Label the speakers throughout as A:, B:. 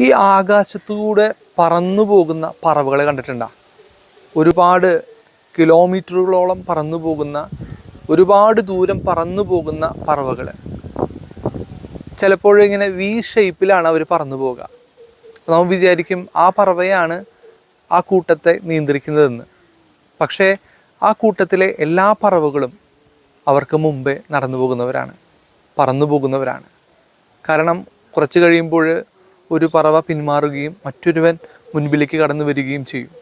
A: ഈ ആകാശത്തൂടെ പറന്നു പോകുന്ന പറവകളെ കണ്ടിട്ടുണ്ടോ? ഒരുപാട് കിലോമീറ്ററുകളോളം പറന്നു പോകുന്ന, ഒരുപാട് ദൂരം പറന്നു പോകുന്ന പറവകൾ. ചിലപ്പോഴിങ്ങനെ വി ഷേപ്പിലാണ് അവർ പറന്നു പോകുക. നമ്മൾ വിചാരിക്കും ആ പറവയാണ് ആ കൂട്ടത്തെ നിയന്ത്രിക്കുന്നതെന്ന്. പക്ഷേ ആ കൂട്ടത്തിലെ എല്ലാ പറവകളും അവർക്ക് മുമ്പേ നടന്നു പോകുന്നവരാണ്, പറന്നു പോകുന്നവരാണ്. കാരണം കുറച്ച് കഴിയുമ്പോൾ ഒരു പറവ പിന്മാറുകയും മറ്റൊരുവൻ മുൻപിലേക്ക് കടന്നു വരികയും ചെയ്യും.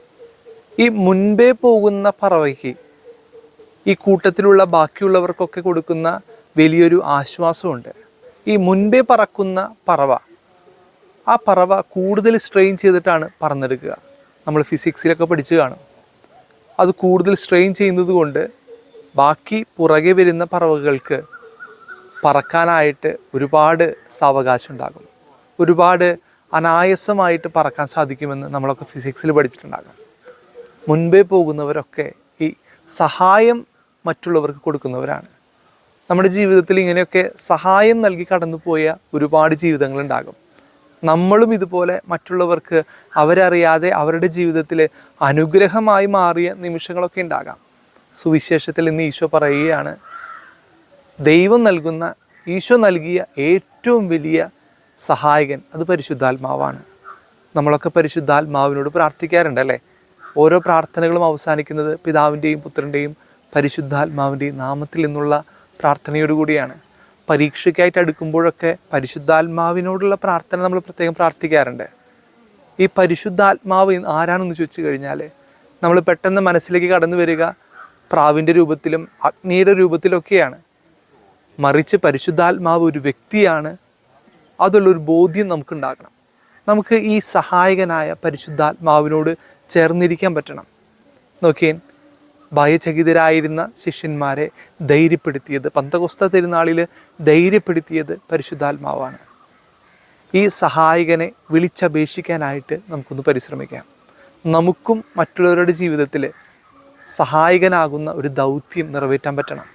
A: ഈ മുൻപേ പോകുന്ന പറവയ്ക്ക് ഈ കൂട്ടത്തിലുള്ള ബാക്കിയുള്ളവർക്കൊക്കെ കൊടുക്കുന്ന വലിയൊരു ആശ്വാസമുണ്ട്. ഈ മുൻപേ പറക്കുന്ന പറവ, ആ പറവ കൂടുതൽ സ്ട്രെയിൻ ചെയ്തിട്ടാണ് പറന്നെടുക്കുക. നമ്മൾ ഫിസിക്സിലൊക്കെ പഠിച്ചു കാണും. അത് കൂടുതൽ സ്ട്രെയിൻ ചെയ്യുന്നത് കൊണ്ട് ബാക്കി പുറകെ വരുന്ന പറവകൾക്ക് പറക്കാനായിട്ട് ഒരുപാട് സാവകാശം ഉണ്ടാകും. ഒരുപാട് അനായാസമായിട്ട് പറക്കാൻ സാധിക്കുമെന്ന് നമ്മളൊക്കെ ഫിസിക്സിൽ പഠിച്ചിട്ടുണ്ടാകും. മുൻപേ പോകുന്നവരൊക്കെ ഈ സഹായം മറ്റുള്ളവർക്ക് കൊടുക്കുന്നവരാണ്. നമ്മുടെ ജീവിതത്തിൽ ഇങ്ങനെയൊക്കെ സഹായം നൽകി കടന്നുപോയ ഒരുപാട് ജീവിതങ്ങളുണ്ടാകും. നമ്മളും ഇതുപോലെ മറ്റുള്ളവർക്ക് അവരറിയാതെ അവരുടെ ജീവിതത്തിൽ അനുഗ്രഹമായി മാറിയ നിമിഷങ്ങളൊക്കെ ഉണ്ടാകാം. സുവിശേഷത്തിൽ ഇന്ന് ഈശോ പറയുകയാണ്, ദൈവം നൽകുന്ന, ഈശോ നൽകിയ ഏറ്റവും വലിയ സഹായകൻ അത് പരിശുദ്ധാത്മാവാണ്. നമ്മളൊക്കെ പരിശുദ്ധാത്മാവിനോട് പ്രാർത്ഥിക്കാറുണ്ടല്ലേ? ഓരോ പ്രാർത്ഥനകളും അവസാനിക്കുന്നത് പിതാവിൻ്റെയും പുത്രൻ്റെയും പരിശുദ്ധാത്മാവിൻ്റെയും നാമത്തിൽ നിന്നുള്ള പ്രാർത്ഥനയോടുകൂടിയാണ്. പരീക്ഷയ്ക്കായിട്ട് അടുക്കുമ്പോഴൊക്കെ പരിശുദ്ധാത്മാവിനോടുള്ള പ്രാർത്ഥന നമ്മൾ പ്രത്യേകം പ്രാർത്ഥിക്കാറുണ്ട്. ഈ പരിശുദ്ധാത്മാവ് ആരാണെന്ന് ചോദിച്ചു കഴിഞ്ഞാൽ നമ്മൾ പെട്ടെന്ന് മനസ്സിലേക്ക് കടന്നു വരിക പ്രാവിൻ്റെ രൂപത്തിലും അഗ്നിയുടെ രൂപത്തിലൊക്കെയാണ്. മറിച്ച് പരിശുദ്ധാത്മാവ് ഒരു വ്യക്തിയാണ്. അതുള്ളൊരു ബോധ്യം നമുക്കുണ്ടാകണം. നമുക്ക് ഈ സഹായകനായ പരിശുദ്ധാത്മാവിനോട് ചേർന്നിരിക്കാൻ പറ്റണം. നോക്കിയേ, ഭയചകിതരായിരുന്ന ശിഷ്യന്മാരെ ധൈര്യപ്പെടുത്തിയത്, പന്തകൊസ്ത തിരുനാളിൽ ധൈര്യപ്പെടുത്തിയത് പരിശുദ്ധാത്മാവാണ്. ഈ സഹായകനെ വിളിച്ചപേക്ഷിക്കാനായിട്ട് നമുക്കൊന്ന് പരിശ്രമിക്കാം. നമുക്കും മറ്റുള്ളവരുടെ ജീവിതത്തിൽ സഹായകനാകുന്ന ഒരു ദൗത്യം നിറവേറ്റാൻ പറ്റണം.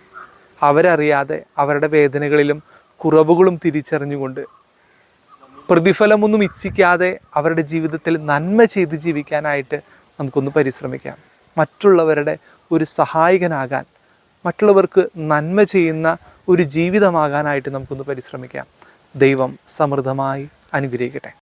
A: അവരറിയാതെ അവരുടെ വേദനകളിലും കുറവുകളും തിരിച്ചറിഞ്ഞുകൊണ്ട് പ്രതിഫലമൊന്നും ഇച്ഛിക്കാതെ അവരുടെ ജീവിതത്തിൽ നന്മ ചെയ്ത് ജീവിക്കാനായിട്ട് നമുക്കൊന്ന് പരിശ്രമിക്കാം. മറ്റുള്ളവരുടെ ഒരു സഹായകനാകാൻ, മറ്റുള്ളവർക്ക് നന്മ ചെയ്യുന്ന ഒരു ജീവിതമാകാനായിട്ട് നമുക്കൊന്ന് പരിശ്രമിക്കാം. ദൈവം സമൃദ്ധമായി അനുഗ്രഹിക്കട്ടെ.